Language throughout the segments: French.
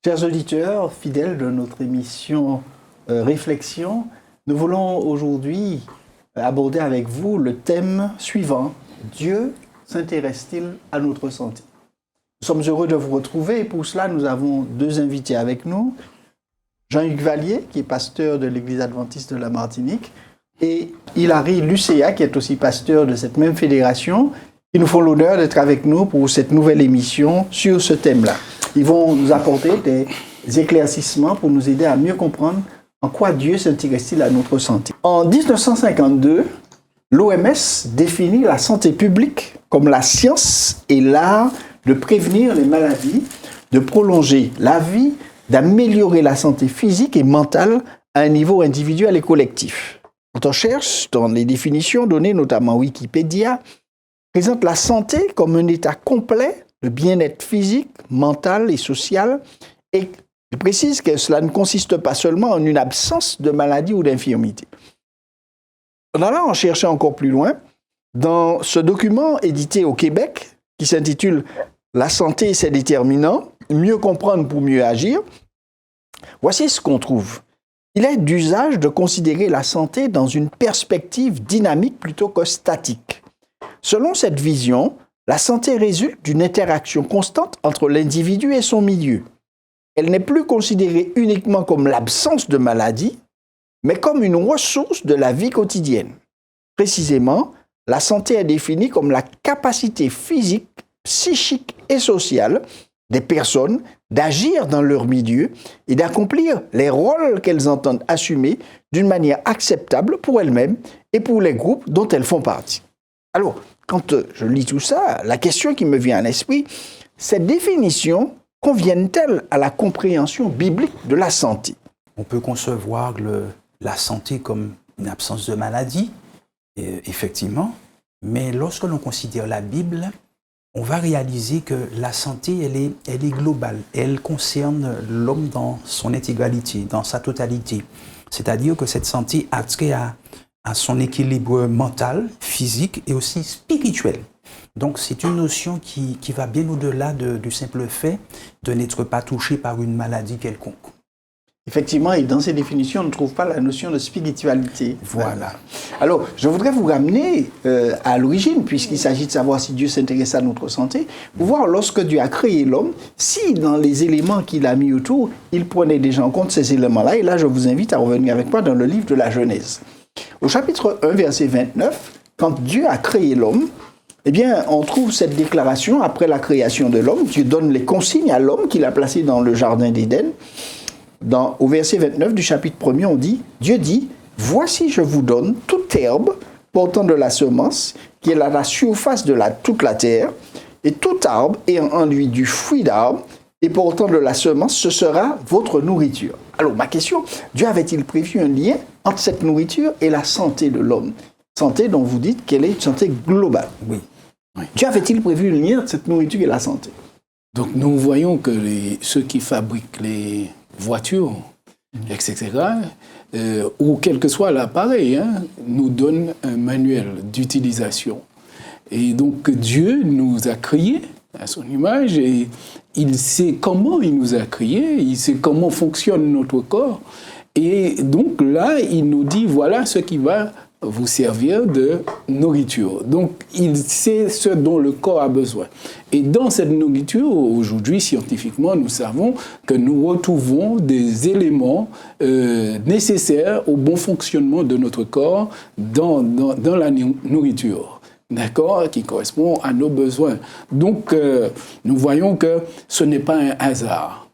Chers auditeurs, fidèles de notre émission Réflexion, nous voulons aujourd'hui aborder avec vous le thème suivant. Dieu s'intéresse-t-il à notre santé? Nous sommes heureux de vous retrouver et pour cela, nous avons deux invités avec nous. Jean-Hugues Vallier, qui est pasteur de l'Église adventiste de la Martinique, et Hilary Lucéa, qui est aussi pasteur de cette même fédération, qui nous font l'honneur d'être avec nous pour cette nouvelle émission sur ce thème-là. Ils vont nous apporter des éclaircissements pour nous aider à mieux comprendre en quoi Dieu s'intéresse-t-il à notre santé. En 1952, l'OMS définit la santé publique comme la science et l'art de prévenir les maladies, de prolonger la vie, d'améliorer la santé physique et mentale à un niveau individuel et collectif. Quand on cherche dans les définitions données, notamment Wikipédia, présente la santé comme un état complet de bien-être physique, mental et social, et il précise que cela ne consiste pas seulement en une absence de maladie ou d'infirmité. En allant en chercher encore plus loin, dans ce document édité au Québec, qui s'intitule « La santé et ses déterminants, mieux comprendre pour mieux agir », voici ce qu'on trouve. Il est d'usage de considérer la santé dans une perspective dynamique plutôt que statique. Selon cette vision, la santé résulte d'une interaction constante entre l'individu et son milieu. Elle n'est plus considérée uniquement comme l'absence de maladie, mais comme une ressource de la vie quotidienne. Précisément, la santé est définie comme la capacité physique, psychique et sociale des personnes d'agir dans leur milieu et d'accomplir les rôles qu'elles entendent assumer d'une manière acceptable pour elles-mêmes et pour les groupes dont elles font partie. Alors, quand je lis tout ça, la question qui me vient à l'esprit, ces définitions conviennent-elles à la compréhension biblique de la santé? On peut concevoir la santé comme une absence de maladie, effectivement, mais lorsque l'on considère la Bible, on va réaliser que la santé, elle est globale. Elle concerne l'homme dans son intégralité, dans sa totalité. C'est-à-dire que cette santé a trait à son équilibre mental, physique et aussi spirituel. Donc c'est une notion qui va bien au-delà du simple fait de n'être pas touché par une maladie quelconque. Effectivement, et dans ces définitions, on ne trouve pas la notion de spiritualité. Voilà. Alors, je voudrais vous ramener à l'origine, puisqu'il s'agit de savoir si Dieu s'intéresse à notre santé, pour voir lorsque Dieu a créé l'homme, si dans les éléments qu'il a mis autour, il prenait déjà en compte ces éléments-là. Et là, je vous invite à revenir avec moi dans le livre de la Genèse. Au chapitre 1, verset 29, quand Dieu a créé l'homme, eh bien, on trouve cette déclaration après la création de l'homme. Dieu donne les consignes à l'homme qu'il a placé dans le jardin d'Éden. Au verset 29 du chapitre 1er, on dit, Dieu dit, « Voici je vous donne toute herbe portant de la semence qui est à la surface de toute la terre, et tout arbre ayant en lui du fruit d'arbre et portant de la semence, ce sera votre nourriture. » Alors ma question, Dieu avait-il prévu un lien entre cette nourriture et la santé de l'homme? Santé dont vous dites qu'elle est une santé globale. Oui. Dieu avait-il prévu un lien entre cette nourriture et la santé? Donc nous voyons que ceux qui fabriquent les voitures, etc., ou quel que soit l'appareil, nous donnent un manuel d'utilisation. Et donc Dieu nous a créés à son image et il sait comment il nous a créés, il sait comment fonctionne notre corps. Et donc là, il nous dit, voilà ce qui va vous servir de nourriture. Donc, il sait ce dont le corps a besoin. Et dans cette nourriture, aujourd'hui, scientifiquement, nous savons que nous retrouvons des éléments nécessaires au bon fonctionnement de notre corps dans la nourriture. D'accord, qui correspond à nos besoins. Donc, nous voyons que ce n'est pas un hasard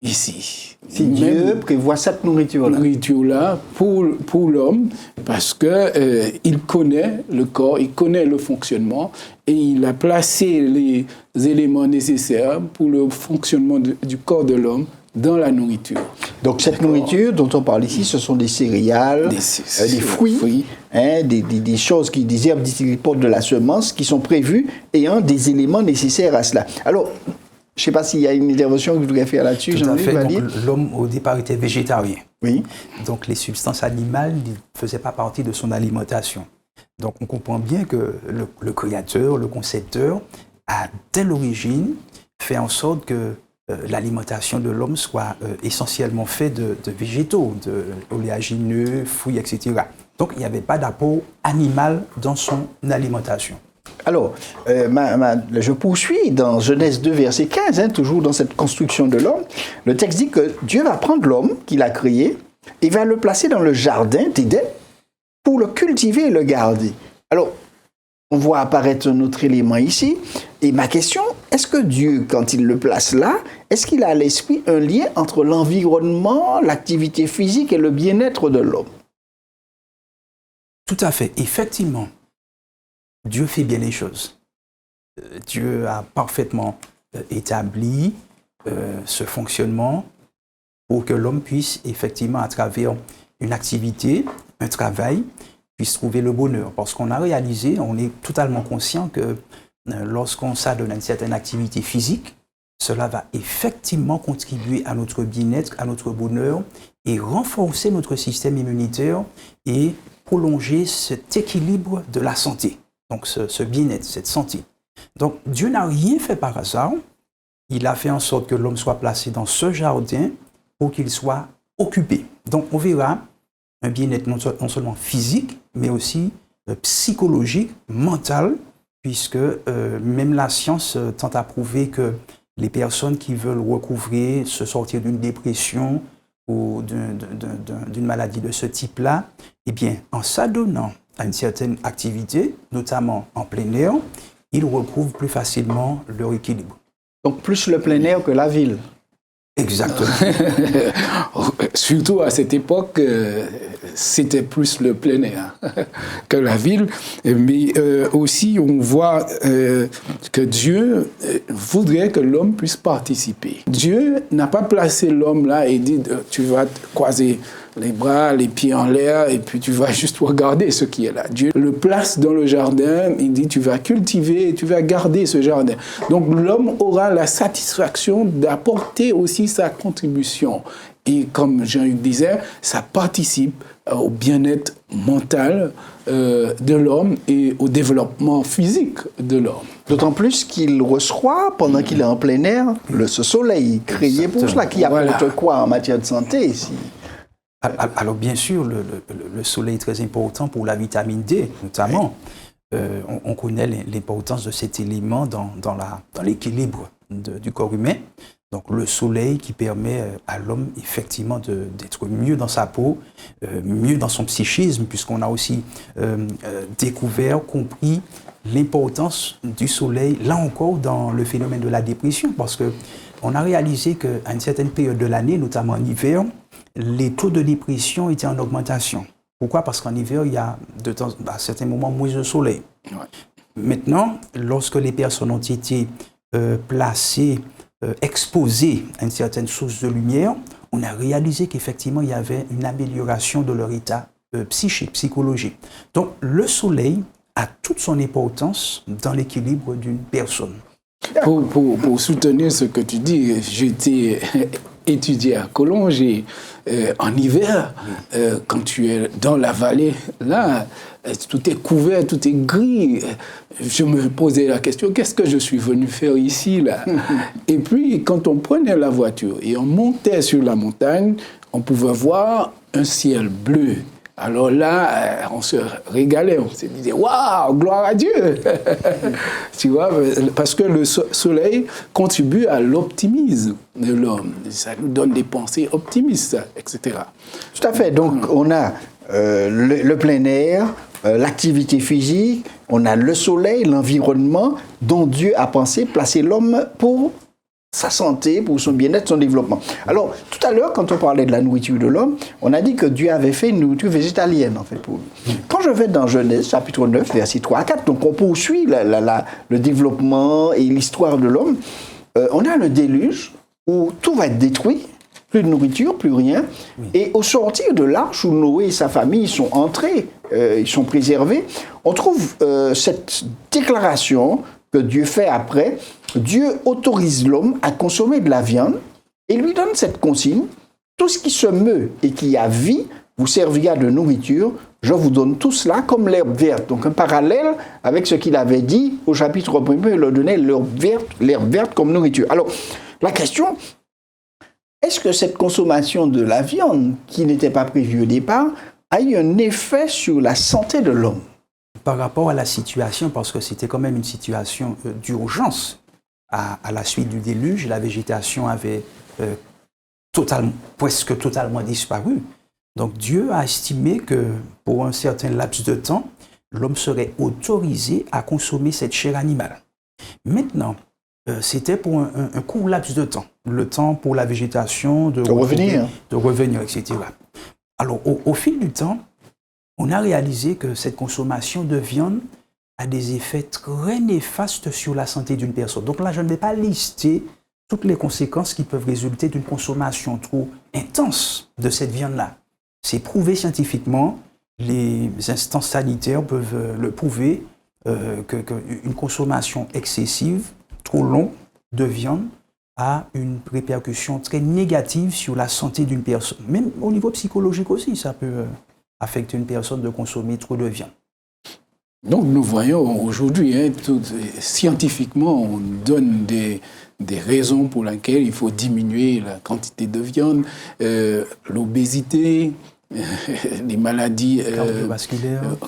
ici. Si Dieu prévoit cette nourriture-là pour l'homme, parce que il connaît le corps, il connaît le fonctionnement, et il a placé les éléments nécessaires pour le fonctionnement du corps de l'homme dans la nourriture. Donc cette nourriture dont on parle ici, ce sont des céréales, des fruits, des choses, des herbes qui portent de la semence, qui sont prévues ayant des éléments nécessaires à cela. Alors, je ne sais pas s'il y a une intervention que vous voudriez faire là-dessus, Jean-Luc. Tout à fait. Donc, l'homme, au départ, était végétarien. Oui. Donc, les substances animales ne faisaient pas partie de son alimentation. Donc, on comprend bien que le créateur, le concepteur, a, dès l'origine, fait en sorte que l'alimentation de l'homme soit essentiellement faite de végétaux, d'oléagineux, fruits, etc. Donc, il n'y avait pas d'apport animal dans son alimentation. Alors, je poursuis dans Genèse 2, verset 15, toujours dans cette construction de l'homme. Le texte dit que Dieu va prendre l'homme qu'il a créé et va le placer dans le jardin d'Éden pour le cultiver et le garder. Alors, on voit apparaître un autre élément ici. Et ma question, est-ce que Dieu, quand il le place là, est-ce qu'il a à l'esprit un lien entre l'environnement, l'activité physique et le bien-être de l'homme? Tout à fait. Effectivement, Dieu fait bien les choses. Dieu a parfaitement établi ce fonctionnement pour que l'homme puisse effectivement, à travers une activité, un travail, puisse trouver le bonheur. Parce qu'on a réalisé, on est totalement conscient que lorsqu'on s'adonne à une certaine activité physique, cela va effectivement contribuer à notre bien-être, à notre bonheur et renforcer notre système immunitaire et prolonger cet équilibre de la santé. Donc ce bien-être, cette santé. Donc Dieu n'a rien fait par hasard. Il a fait en sorte que l'homme soit placé dans ce jardin pour qu'il soit occupé. Donc on verra un bien-être non seulement physique, mais aussi psychologique, mental, puisque même la science tente à prouver que les personnes qui veulent recouvrer, se sortir d'une dépression ou d'une maladie de ce type-là, eh bien, en s'adonnant à une certaine activité, notamment en plein air, ils recouvrent plus facilement leur équilibre. Donc plus le plein air que la ville. Exactement. Surtout à cette époque, c'était plus le plein air que la ville. Mais aussi, on voit que Dieu voudrait que l'homme puisse participer. Dieu n'a pas placé l'homme là et dit tu vas te croiser les bras, les pieds en l'air, et puis tu vas juste regarder ce qui est là. Dieu le place dans le jardin, il dit tu vas cultiver et tu vas garder ce jardin. Donc l'homme aura la satisfaction d'apporter aussi sa contribution. Et comme Jean-Hugues disait, ça participe au bien-être mental de l'homme et au développement physique de l'homme. D'autant plus qu'il reçoit, pendant qu'il est en plein air, ce soleil créé pour cela, qui apporte quoi en matière de santé ici? Alors bien sûr, le soleil est très important pour la vitamine D, notamment. On connaît l'importance de cet élément dans l'équilibre du corps humain. Donc le soleil qui permet à l'homme effectivement d'être mieux dans sa peau, mieux dans son psychisme, puisqu'on a aussi découvert, compris l'importance du soleil, là encore dans le phénomène de la dépression, parce qu'on a réalisé qu'à une certaine période de l'année, notamment en hiver, les taux de dépression étaient en augmentation. Pourquoi? Parce qu'en hiver, il y a à certains moments moins de soleil. Ouais. Maintenant, lorsque les personnes ont été placées, exposées à une certaine source de lumière, on a réalisé qu'effectivement, il y avait une amélioration de leur état psychique, psychologique. Donc, le soleil a toute son importance dans l'équilibre d'une personne. Pour soutenir ce que tu dis, j'étais étudié à Collonges et en hiver, quand tu es dans la vallée, là, tout est couvert, tout est gris. Je me posais la question, qu'est-ce que je suis venu faire ici, là? Et puis, quand on prenait la voiture et on montait sur la montagne, on pouvait voir un ciel bleu. Alors là, on se régalait, on se disait « Waouh, gloire à Dieu !» Tu vois, parce que le soleil contribue à l'optimisme de l'homme. Ça nous donne des pensées optimistes, etc. Tout à fait. Donc, on a le plein air, l'activité physique, on a le soleil, l'environnement dont Dieu a pensé placer l'homme pour sa santé, pour son bien-être, son développement. Alors, tout à l'heure, quand on parlait de la nourriture de l'homme, on a dit que Dieu avait fait une nourriture végétalienne, en fait, pour lui. Quand je vais dans Genèse, chapitre 9, versets 3 à 4, donc on poursuit le développement et l'histoire de l'homme, on a le déluge où tout va être détruit, plus de nourriture, plus rien, et au sortir de l'arche où Noé et sa famille sont entrés, ils sont préservés, on trouve cette déclaration que Dieu fait après. Dieu autorise l'homme à consommer de la viande et lui donne cette consigne: tout ce qui se meut et qui a vie vous servira de nourriture je vous donne tout cela comme l'herbe verte. Donc un parallèle avec ce qu'il avait dit au chapitre 1er, il leur donnait l'herbe verte comme nourriture. Alors, la question, est-ce que cette consommation de la viande, qui n'était pas prévue au départ, a eu un effet sur la santé de l'homme? Par rapport à la situation, parce que c'était quand même une situation d'urgence, à la suite du déluge, la végétation avait presque totalement disparu. Donc Dieu a estimé que pour un certain laps de temps, l'homme serait autorisé à consommer cette chair animale. Maintenant, c'était pour un court laps de temps, le temps pour la végétation de revenir, etc. Alors au fil du temps, on a réalisé que cette consommation de viande a des effets très néfastes sur la santé d'une personne. Donc là, je ne vais pas lister toutes les conséquences qui peuvent résulter d'une consommation trop intense de cette viande-là. C'est prouvé scientifiquement, les instances sanitaires peuvent le prouver, qu'une consommation excessive, trop longue de viande a une répercussion très négative sur la santé d'une personne. Même au niveau psychologique aussi, ça peut affecter une personne de consommer trop de viande. Donc nous voyons aujourd'hui, scientifiquement, on donne des raisons pour lesquelles il faut diminuer la quantité de viande, l'obésité, les maladies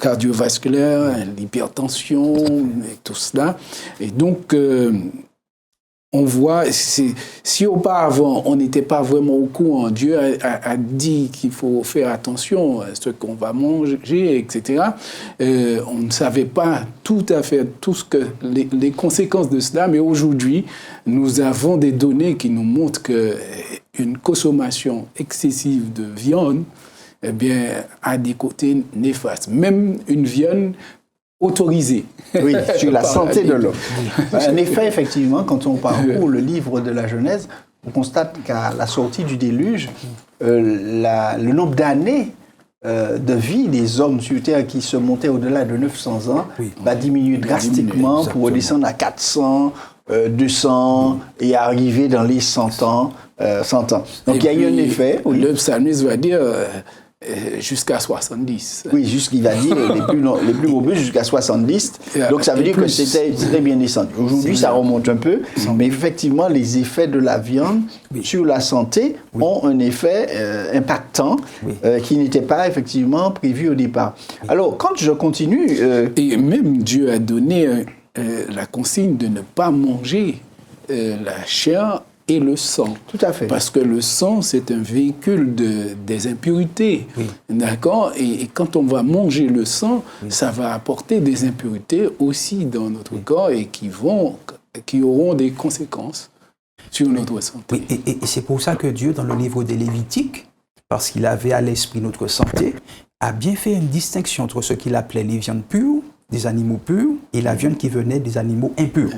cardiovasculaires, l'hypertension, et tout cela. Et donc, on voit, si auparavant on n'était pas vraiment au courant, Dieu a dit qu'il faut faire attention à ce qu'on va manger, etc. On ne savait pas tout à fait les conséquences de cela, mais aujourd'hui, nous avons des données qui nous montrent qu'une consommation excessive de viande, eh bien, a des côtés néfastes. Même une viande autorisée. Oui, sur la santé de l'homme. En effet, effectivement, quand on parcourt le livre de la Genèse, on constate qu'à la sortie du déluge, le nombre d'années de vie des hommes sur Terre qui se montaient au-delà de 900 ans va diminuer drastiquement pour redescendre à 400, 200 et arriver dans les 100 ans. Donc il y a eu un effet. Oui. Le psalmiste va dire jusqu'à 70. Oui, il va dire les plus robustes jusqu'à 70. Donc ça veut dire que c'était bien descendu. Aujourd'hui, ça remonte un peu, mais effectivement, les effets de la viande sur la santé ont un effet impactant qui n'était pas effectivement prévu au départ. Alors, quand je continue... Et même Dieu a donné la consigne de ne pas manger la chair et le sang. Tout à fait. Parce que le sang, c'est un véhicule des impuretés. Oui. D'accord ? Et quand on va manger le sang, ça va apporter des impuretés aussi dans notre corps et qui auront des conséquences sur notre santé. Oui, et c'est pour ça que Dieu, dans le livre des Lévitiques, parce qu'il avait à l'esprit notre santé, a bien fait une distinction entre ce qu'il appelait les viandes pures, des animaux purs, et la viande qui venait des animaux impurs.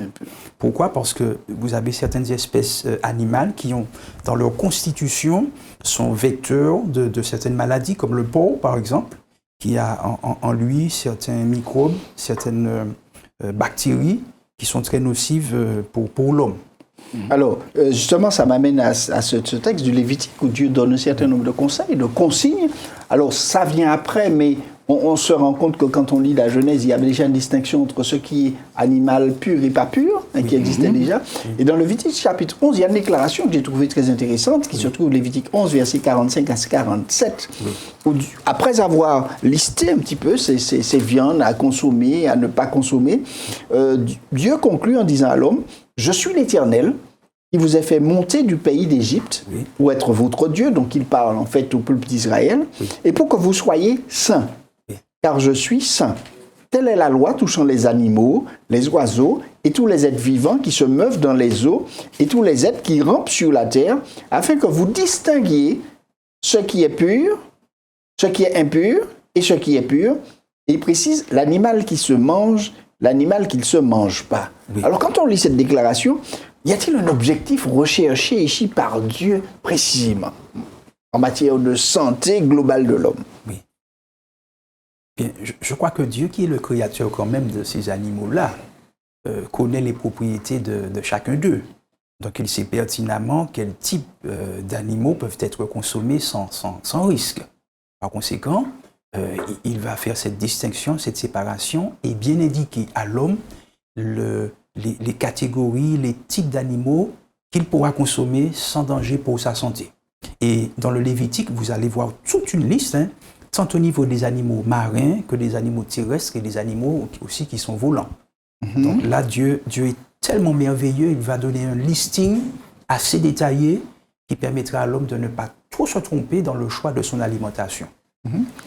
Pourquoi ? Parce que vous avez certaines espèces animales qui ont, dans leur constitution, sont vecteurs de certaines maladies, comme le porc, par exemple, qui a en lui certains microbes, certaines bactéries qui sont très nocives pour l'homme. Alors, justement, ça m'amène à ce texte du Lévitique où Dieu donne un certain nombre de conseils, de consignes. Alors, ça vient après, mais on se rend compte que quand on lit la Genèse, il y a déjà une distinction entre ce qui est animal pur et pas pur, qui existait déjà. Et dans le Lévitique chapitre 11, il y a une déclaration que j'ai trouvée très intéressante, qui se trouve Lévitique 11, versets 45 à 47, où, après avoir listé un petit peu ces viandes à consommer, à ne pas consommer, Dieu conclut en disant à l'homme: « Je suis l'Éternel, qui vous ai fait monter du pays d'Égypte pour être votre Dieu. » Donc il parle en fait au peuple d'Israël. « Et pour que vous soyez saints, car je suis saint. Telle est la loi touchant les animaux, les oiseaux et tous les êtres vivants qui se meuvent dans les eaux et tous les êtres qui rampent sur la terre, afin que vous distinguiez ce qui est pur, ce qui est impur et ce qui est pur. » Et il précise l'animal qui se mange, l'animal qui ne se mange pas. Oui. Alors quand on lit cette déclaration, y a-t-il un objectif recherché ici par Dieu précisément en matière de santé globale de l'homme? Oui. Bien, je crois que Dieu, qui est le créateur quand même de ces animaux-là, connaît les propriétés de chacun d'eux. Donc il sait pertinemment quel type d'animaux peuvent être consommés sans risque. Par conséquent, il va faire cette distinction, cette séparation, et bien indiquer à l'homme les catégories, les types d'animaux qu'il pourra consommer sans danger pour sa santé. Et dans le Lévitique, vous allez voir toute une liste, tant au niveau des animaux marins que des animaux terrestres et des animaux aussi qui sont volants. Donc là, Dieu est tellement merveilleux, il va donner un listing assez détaillé qui permettra à l'homme de ne pas trop se tromper dans le choix de son alimentation.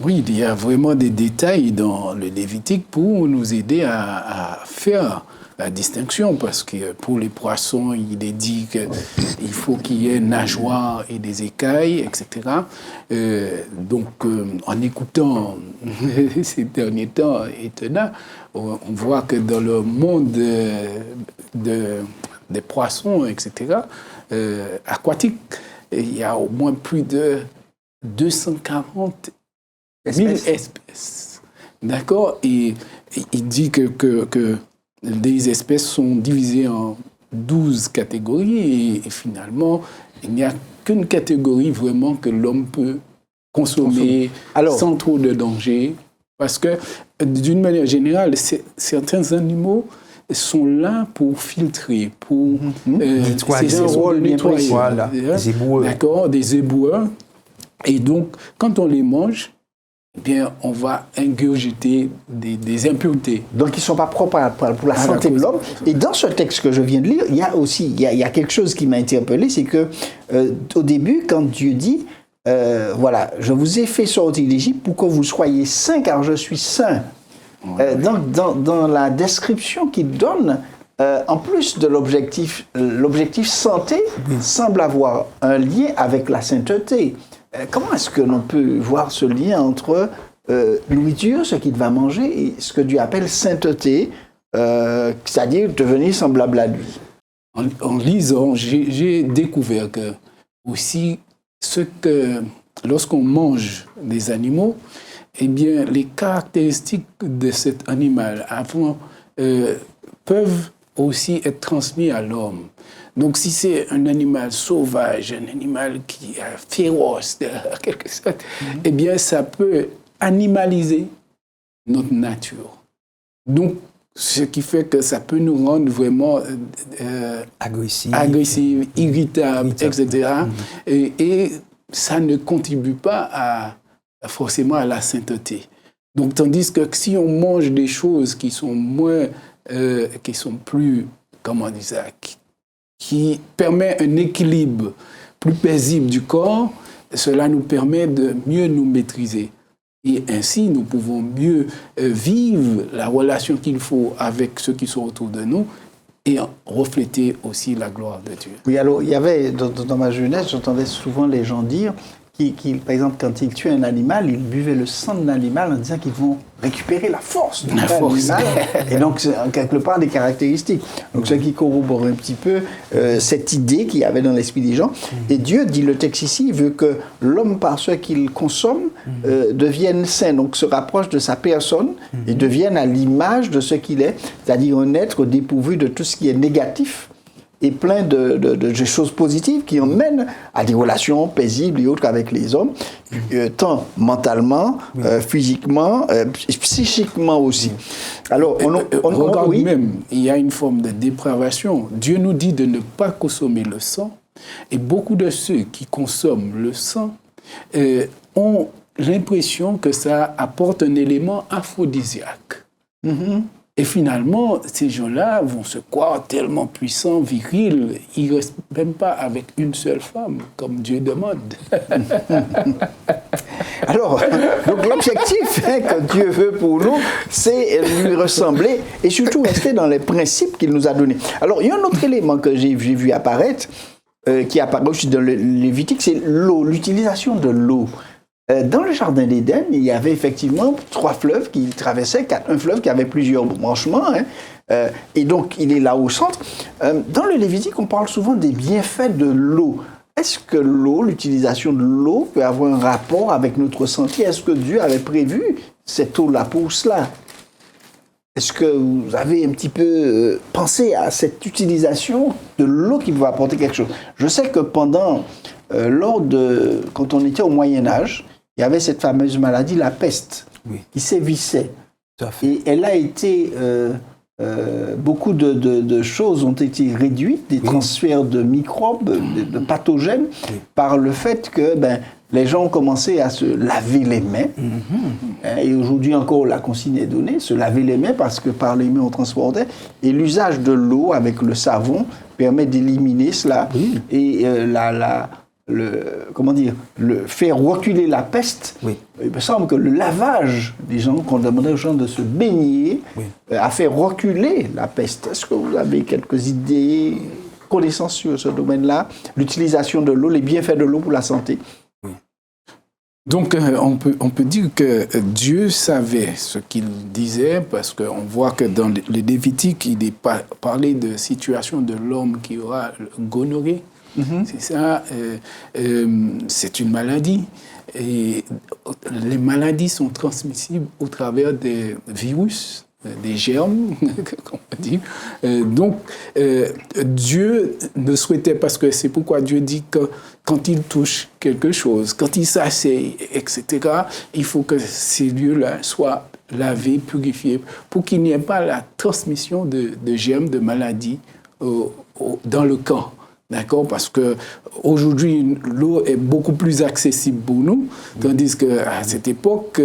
Oui, il y a vraiment des détails dans le Lévitique pour nous aider à faire la distinction, parce que pour les poissons, il est dit qu'il faut qu'il y ait nageoires et des écailles, etc. En écoutant ces derniers temps étonnants, on voit que dans le monde des poissons, etc., aquatiques, il y a au moins plus de 240 000 espèces. D'accord? Et il dit que les espèces sont divisées en 12 catégories et finalement, il n'y a qu'une catégorie vraiment que l'homme peut consommer sans trop de danger. Parce que, d'une manière générale, certains animaux sont là pour filtrer, pour nettoyer. Voilà, des éboueurs. D'accord, des éboueurs. Et donc, quand on les mange, eh bien, on va ingurgiter des impuretés. Donc, ils ne sont pas propres pour la santé de l'homme. Et dans ce texte que je viens de lire, il y a aussi il y a quelque chose qui m'a interpellé, c'est que au début, quand Dieu dit, voilà, je vous ai fait sortir d'Égypte pour que vous soyez saints, car je suis saint. Dans la description qu'il donne, en plus de l'objectif santé, semble avoir un lien avec la sainteté. Comment est-ce que l'on peut voir ce lien entre nourriture, ce qu'il va manger, et ce que Dieu appelle sainteté, c'est-à-dire devenir semblable à lui? En lisant, j'ai découvert que aussi lorsqu'on mange des animaux, eh bien, les caractéristiques de cet animal peuvent aussi être transmises à l'homme. Donc, si c'est un animal sauvage, un animal qui est féroce, en quelque sorte, eh bien, ça peut animaliser notre nature. Donc, ce qui fait que ça peut nous rendre vraiment agressifs, irritables, etc. Et ça ne contribue pas forcément à la sainteté. Donc, tandis que si on mange des choses qui sont plus, comment on dit ça, qui permet un équilibre plus paisible du corps, cela nous permet de mieux nous maîtriser. Et ainsi, nous pouvons mieux vivre la relation qu'il faut avec ceux qui sont autour de nous et refléter aussi la gloire de Dieu. Oui, alors, il y avait, dans ma jeunesse, j'entendais souvent les gens dire par exemple, quand ils tuaient un animal, ils buvaient le sang de l'animal en disant qu'ils vont récupérer la force de l'animal. Et donc, c'est quelque part des caractéristiques. Donc, ce qui corrobore un petit peu cette idée qu'il y avait dans l'esprit des gens. Et Dieu, dit le texte ici, veut que l'homme, par ce qu'il consomme, devienne saint, donc se rapproche de sa personne et devienne à l'image de ce qu'il est, c'est-à-dire un être dépourvu de tout ce qui est négatif et plein de choses positives qui emmènent à des relations paisibles et autres avec les hommes, tant mentalement, physiquement, psychiquement aussi. Alors, on regarde même, il y a une forme de dépravation. Dieu nous dit de ne pas consommer le sang, et beaucoup de ceux qui consomment le sang ont l'impression que ça apporte un élément aphrodisiaque. Et finalement, ces gens-là vont se croire tellement puissants, virils, ils ne restent même pas avec une seule femme, comme Dieu demande. Alors, donc l'objectif que Dieu veut pour nous, c'est lui ressembler et surtout rester dans les principes qu'il nous a donnés. Alors, il y a un autre élément que j'ai vu apparaître, qui apparaît aussi dans le Lévitique, c'est l'eau, l'utilisation de l'eau. Dans le jardin d'Éden, il y avait effectivement 3 fleuves qui traversaient, un fleuve qui avait plusieurs branchements, et donc il est là au centre. Dans le Lévitique, on parle souvent des bienfaits de l'eau. Est-ce que l'eau, l'utilisation de l'eau peut avoir un rapport avec notre santé? Est-ce que Dieu avait prévu cette eau-là pour cela? Est-ce que vous avez un petit peu pensé à cette utilisation de l'eau qui va apporter quelque chose? Je sais que quand on était au Moyen-Âge, il y avait cette fameuse maladie, la peste, qui sévissait. Tout à fait. Et elle a été... beaucoup de choses ont été réduites, des transferts de microbes, de pathogènes, par le fait que les gens ont commencé à se laver les mains. Et aujourd'hui encore, la consigne est donnée, se laver les mains parce que par les mains on transportait. Et l'usage de l'eau avec le savon permet d'éliminer cela. Et faire reculer la peste. Il me semble que le lavage des gens, qu'on demandait aux gens de se baigner, a fait reculer la peste. Est-ce que vous avez quelques idées, connaissances sur ce domaine-là, l'utilisation de l'eau, les bienfaits de l'eau pour la santé? Donc, on peut dire que Dieu savait ce qu'il disait, parce qu'on voit que dans le Lévitique, il est parlé de situation de l'homme qui aura gonorrhée. C'est ça, c'est une maladie. Et les maladies sont transmissibles au travers des virus, des germes, on peut dire. Donc, Dieu ne souhaitait, parce que c'est pourquoi Dieu dit que quand il touche quelque chose, quand il s'assied, etc., il faut que ces lieux-là soient lavés, purifiés, pour qu'il n'y ait pas la transmission de germes, de maladies dans le corps. D'accord? Parce qu'aujourd'hui, l'eau est beaucoup plus accessible pour nous, tandis qu'à cette époque,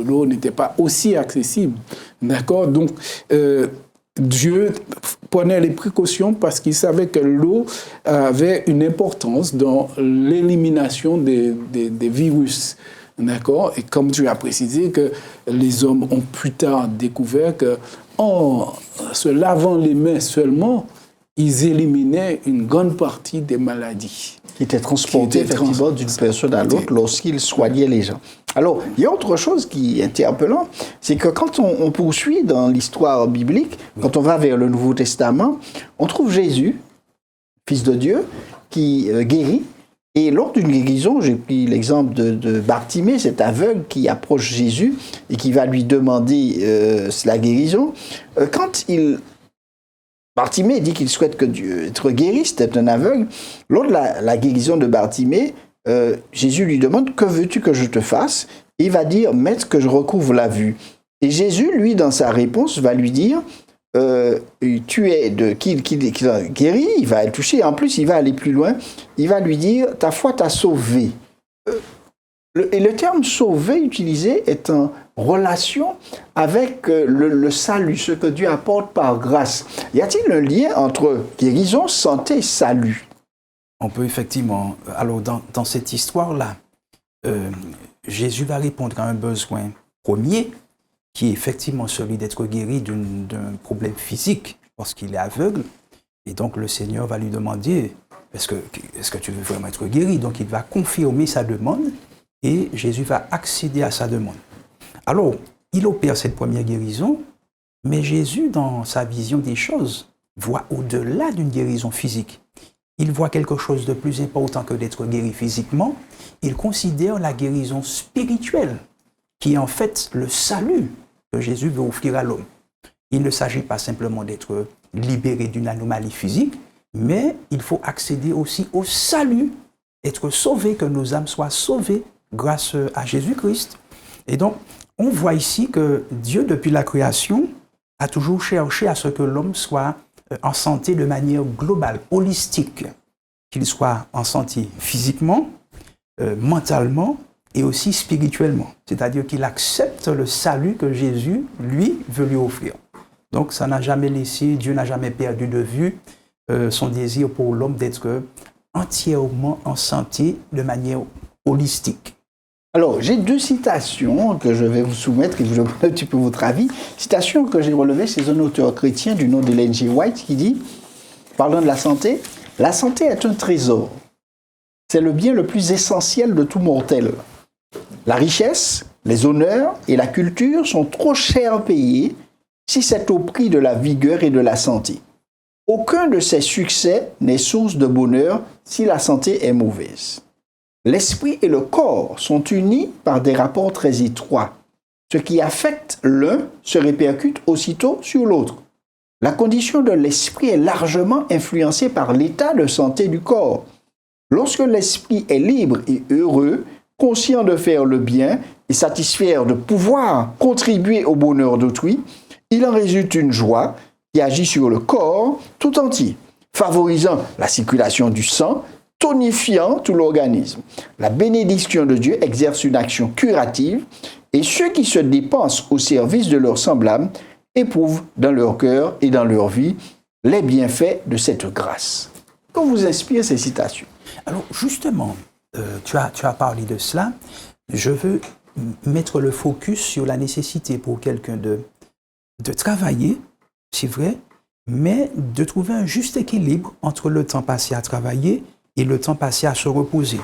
l'eau n'était pas aussi accessible. D'accord? Donc, Dieu prenait les précautions parce qu'il savait que l'eau avait une importance dans l'élimination des virus. D'accord? Et comme tu as précisé, que les hommes ont plus tard découvert que, en se lavant les mains seulement, ils éliminaient une grande partie des maladies. Qui étaient transportées effectivement d'une personne à l'autre lorsqu'ils soignaient les gens. Alors, il y a autre chose qui est interpellant, c'est que quand on poursuit dans l'histoire biblique, quand on va vers le Nouveau Testament, on trouve Jésus, Fils de Dieu, qui guérit. Et lors d'une guérison, j'ai pris l'exemple de Bartimée, cet aveugle qui approche Jésus et qui va lui demander la guérison. Bartimée dit qu'il souhaite que Dieu être guéri, c'était un aveugle. Lors de la guérison de Bartimée, Jésus lui demande « Que veux-tu que je te fasse ?» Et il va dire « Maître, que je recouvre la vue. » Et Jésus, lui, dans sa réponse, va lui dire tu es de qui a guéri, il va le toucher. En plus, il va aller plus loin. Il va lui dire « Ta foi t'a sauvé. » Et le terme « sauver » utilisé est en relation avec le salut, ce que Dieu apporte par grâce. Y a-t-il un lien entre guérison, santé et salut? On peut effectivement... Alors, dans cette histoire-là, Jésus va répondre à un besoin premier, qui est effectivement celui d'être guéri d'un problème physique, parce qu'il est aveugle. Et donc, le Seigneur va lui demander, est-ce que tu veux vraiment être guéri? Donc, il va confirmer sa demande. Et Jésus va accéder à sa demande. Alors, il opère cette première guérison, mais Jésus, dans sa vision des choses, voit au-delà d'une guérison physique. Il voit quelque chose de plus important que d'être guéri physiquement. Il considère la guérison spirituelle, qui est en fait le salut que Jésus veut offrir à l'homme. Il ne s'agit pas simplement d'être libéré d'une anomalie physique, mais il faut accéder aussi au salut, être sauvé, que nos âmes soient sauvées grâce à Jésus-Christ. Et donc, on voit ici que Dieu, depuis la création, a toujours cherché à ce que l'homme soit en santé de manière globale, holistique, qu'il soit en santé physiquement, mentalement et aussi spirituellement. C'est-à-dire qu'il accepte le salut que Jésus, lui, veut lui offrir. Donc, ça n'a jamais laissé, Dieu n'a jamais perdu de vue son désir pour l'homme d'être entièrement en santé de manière holistique. Alors, j'ai deux citations que je vais vous soumettre et je vous demande un petit peu votre avis. Citation que j'ai relevée, c'est un auteur chrétien du nom d'Ellen G. White qui dit, parlant de la santé est un trésor. C'est le bien le plus essentiel de tout mortel. La richesse, les honneurs et la culture sont trop chers payés si c'est au prix de la vigueur et de la santé. Aucun de ces succès n'est source de bonheur si la santé est mauvaise. L'esprit et le corps sont unis par des rapports très étroits. Ce qui affecte l'un se répercute aussitôt sur l'autre. La condition de l'esprit est largement influencée par l'état de santé du corps. Lorsque l'esprit est libre et heureux, conscient de faire le bien et satisfaire de pouvoir contribuer au bonheur d'autrui, il en résulte une joie qui agit sur le corps tout entier, favorisant la circulation du sang, tonifiant tout l'organisme. La bénédiction de Dieu exerce une action curative et ceux qui se dépensent au service de leurs semblables éprouvent dans leur cœur et dans leur vie les bienfaits de cette grâce. Que vous inspirent ces citations? Alors justement, tu as parlé de cela. Je veux mettre le focus sur la nécessité pour quelqu'un de travailler, c'est vrai, mais de trouver un juste équilibre entre le temps passé à travailler et le temps passé à se reposer.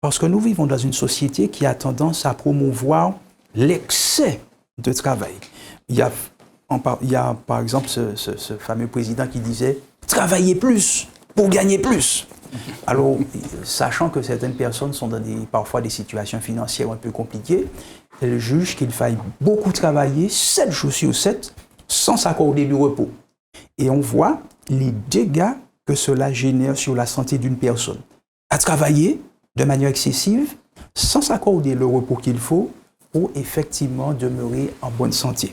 Parce que nous vivons dans une société qui a tendance à promouvoir l'excès de travail. Il y a par exemple ce fameux président qui disait « Travaillez plus pour gagner plus ». Alors, sachant que certaines personnes sont dans parfois des situations financières un peu compliquées, elles jugent qu'il faille beaucoup travailler 7 jours sur 7 sans s'accorder du repos. Et on voit les dégâts que cela génère sur la santé d'une personne. À travailler de manière excessive sans s'accorder le repos qu'il faut pour effectivement demeurer en bonne santé.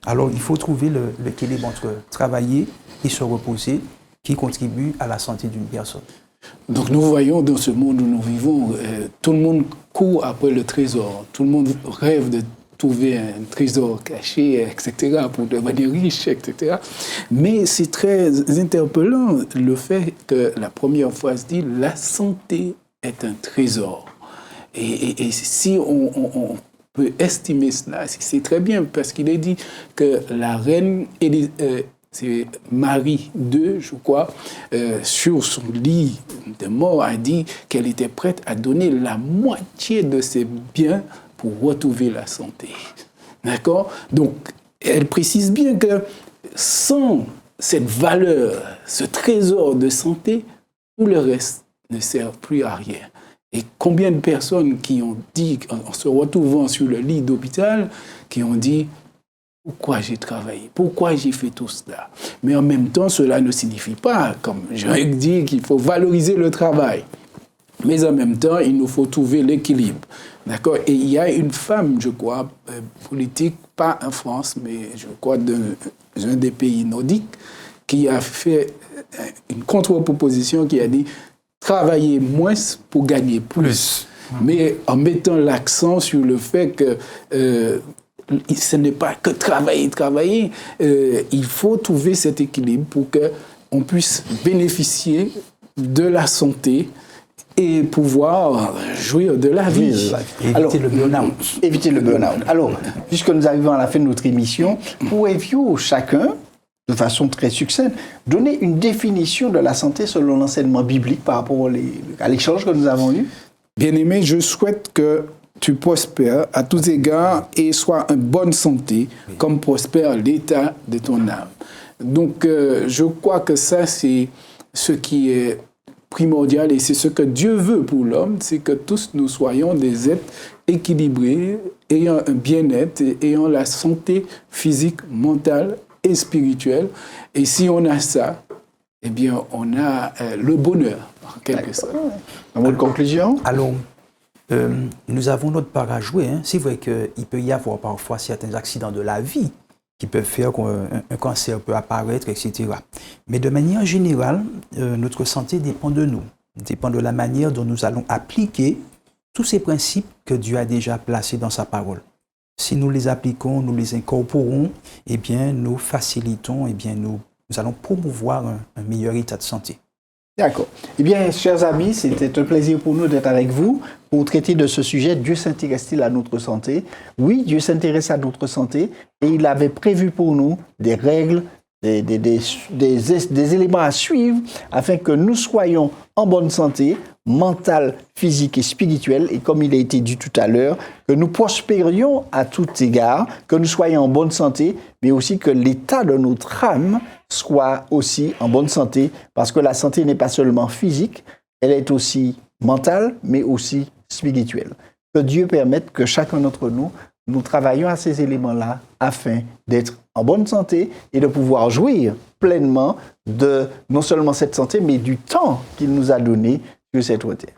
Alors, il faut trouver l'équilibre entre travailler et se reposer qui contribue à la santé d'une personne. Donc nous voyons dans ce monde où nous vivons, tout le monde court après le trésor. Tout le monde rêve de trouver un trésor caché, etc., pour devenir riche, etc. Mais c'est très interpellant le fait que la première phrase dit « la santé est un trésor ». Et si on peut estimer cela, c'est très bien, parce qu'il est dit que la reine c'est Marie II, je crois, sur son lit de mort, a dit qu'elle était prête à donner la moitié de ses biens pour retrouver la santé. D'accord? Donc, elle précise bien que sans cette valeur, ce trésor de santé, tout le reste ne sert plus à rien. Et combien de personnes qui ont dit, en se retrouvant sur le lit d'hôpital, qui ont dit « Pourquoi j'ai travaillé? Pourquoi j'ai fait tout cela ?» Mais en même temps, cela ne signifie pas, comme j'ai dit, qu'il faut valoriser le travail. Mais en même temps, il nous faut trouver l'équilibre. D'accord? Et il y a une femme, je crois, politique, pas en France, mais je crois d'un des pays nordiques, qui a fait une contre-proposition qui a dit « Travailler moins pour gagner plus ». Mais en mettant l'accent sur le fait que ce n'est pas que travailler. Il faut trouver cet équilibre pour qu'on puisse bénéficier de la santé et pouvoir jouir de la vie. Éviter le burn-out. Éviter le burn-out. Alors, puisque nous arrivons à la fin de notre émission, pourriez-vous chacun, de façon très succincte, donner une définition de la santé selon l'enseignement biblique par rapport à l'échange que nous avons eu? Bien-aimé, je souhaite que tu prospères à tous égards et sois en bonne santé, comme prospère l'état de ton âme. Donc, je crois que ça, c'est ce qui est primordial et c'est ce que Dieu veut pour l'homme, c'est que tous nous soyons des êtres équilibrés, ayant un bien-être, ayant la santé physique, mentale et spirituelle. Et si on a ça, eh bien, on a le bonheur, en quelque sorte. Un mot de conclusion? Alors, nous avons notre part à jouer. C'est vrai qu'il peut y avoir parfois certains accidents de la vie qui peuvent faire qu'un cancer peut apparaître, etc. Mais de manière générale, notre santé dépend de nous, dépend de la manière dont nous allons appliquer tous ces principes que Dieu a déjà placés dans sa parole. Si nous les appliquons, nous les incorporons, eh bien, nous facilitons, eh bien, nous allons promouvoir un meilleur état de santé. D'accord. Eh bien, chers amis, c'était un plaisir pour nous d'être avec vous pour traiter de ce sujet. Dieu s'intéresse-t-il à notre santé? Oui, Dieu s'intéresse à notre santé et il avait prévu pour nous des règles, des éléments à suivre afin que nous soyons en bonne santé mentale, physique et spirituelle. Et comme il a été dit tout à l'heure, que nous prospérions à tout égard, que nous soyons en bonne santé, mais aussi que l'état de notre âme soit aussi en bonne santé, parce que la santé n'est pas seulement physique, elle est aussi mentale, mais aussi spirituelle. Que Dieu permette que chacun d'entre nous, nous travaillions à ces éléments-là afin d'être en bonne santé et de pouvoir jouir pleinement de non seulement cette santé, mais du temps qu'il nous a donné sur cette terre.